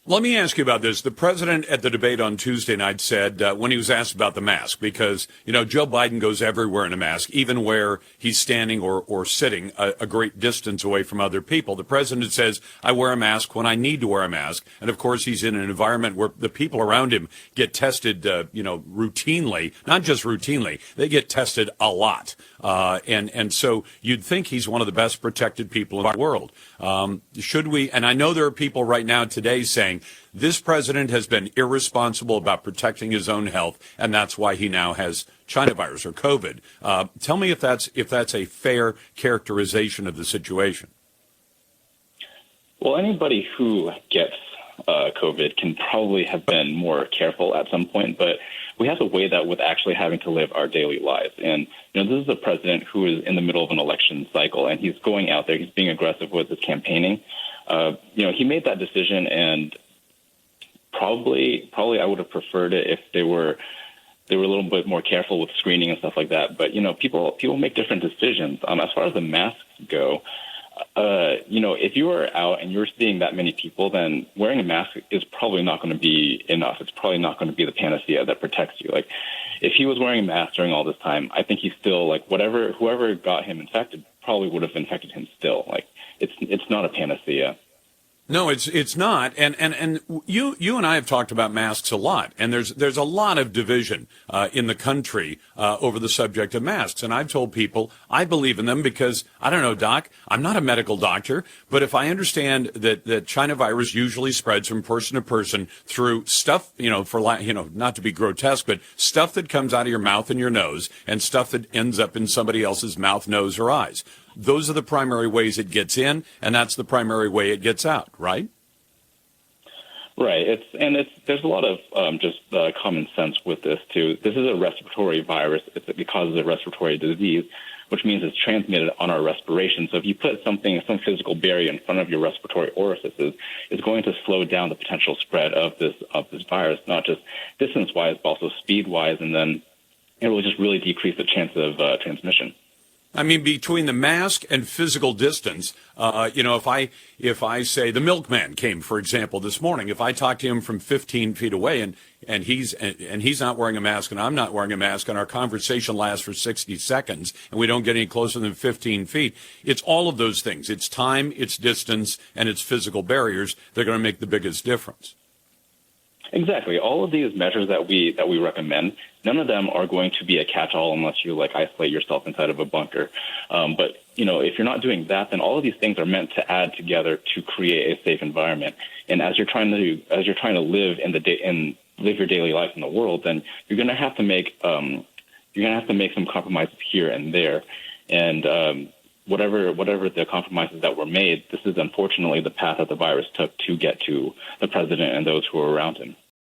Let me ask you about this. The president at the debate on Tuesday night said when he was asked about the mask, because, Joe Biden goes everywhere in a mask, even where he's standing or sitting a great distance away from other people. The president says, I wear a mask when I need to wear a mask. And, of course, he's in an environment where the people around him get tested, routinely. Not just routinely. They get tested a lot. And so you'd think he's one of the best protected people in the world. Should we, and I know there are people right now today saying this president has been irresponsible about protecting his own health, and that's why he now has China virus or COVID. Tell me if that's a fair characterization of the situation. Well, anybody who gets COVID can probably have been more careful at some point, but we have to weigh that with actually having to live our daily lives. And, this is a president who is in the middle of an election cycle, and he's going out there. He's being aggressive with his campaigning. He made that decision, and probably I would have preferred it if they were a little bit more careful with screening and stuff like that. But, people make different decisions. As far as the masks go, if you are out and you're seeing that many people, then wearing a mask is probably not going to be enough. It's probably not going to be the panacea that protects you. Like, if he was wearing a mask during all this time, I think he's still, whoever got him infected probably would have infected him still. Like, it's not a panacea. No, it's not, and you and I have talked about masks a lot, and there's a lot of division in the country over the subject of masks, and I've told people I believe in them because I don't know, Doc, I'm not a medical doctor, but if I understand that China virus usually spreads from person to person through stuff, not to be grotesque, but stuff that comes out of your mouth and your nose, and stuff that ends up in somebody else's mouth, nose, or eyes. Those are the primary ways it gets in, and that's the primary way it gets out, right? Right. There's a lot of common sense with this, too. This is a respiratory virus. It causes a respiratory disease, which means it's transmitted on our respiration. So if you put some physical barrier in front of your respiratory orifices, it's going to slow down the potential spread of this virus, not just distance-wise, but also speed-wise, and then it will just really decrease the chance of transmission. I mean, between the mask and physical distance, if I say the milkman came, for example, this morning, if I talk to him from 15 feet away and he's not wearing a mask and I'm not wearing a mask and our conversation lasts for 60 seconds and we don't get any closer than 15 feet, it's all of those things. It's time, it's distance, and it's physical barriers that are going to make the biggest difference. Exactly. All of these measures that we recommend, none of them are going to be a catch-all unless you isolate yourself inside of a bunker. But if you're not doing that, then all of these things are meant to add together to create a safe environment. And as you're trying to live live your daily life in the world, then you're going to have to make some compromises here and there. And whatever the compromises that were made, this is unfortunately the path that the virus took to get to the president and those who are around him.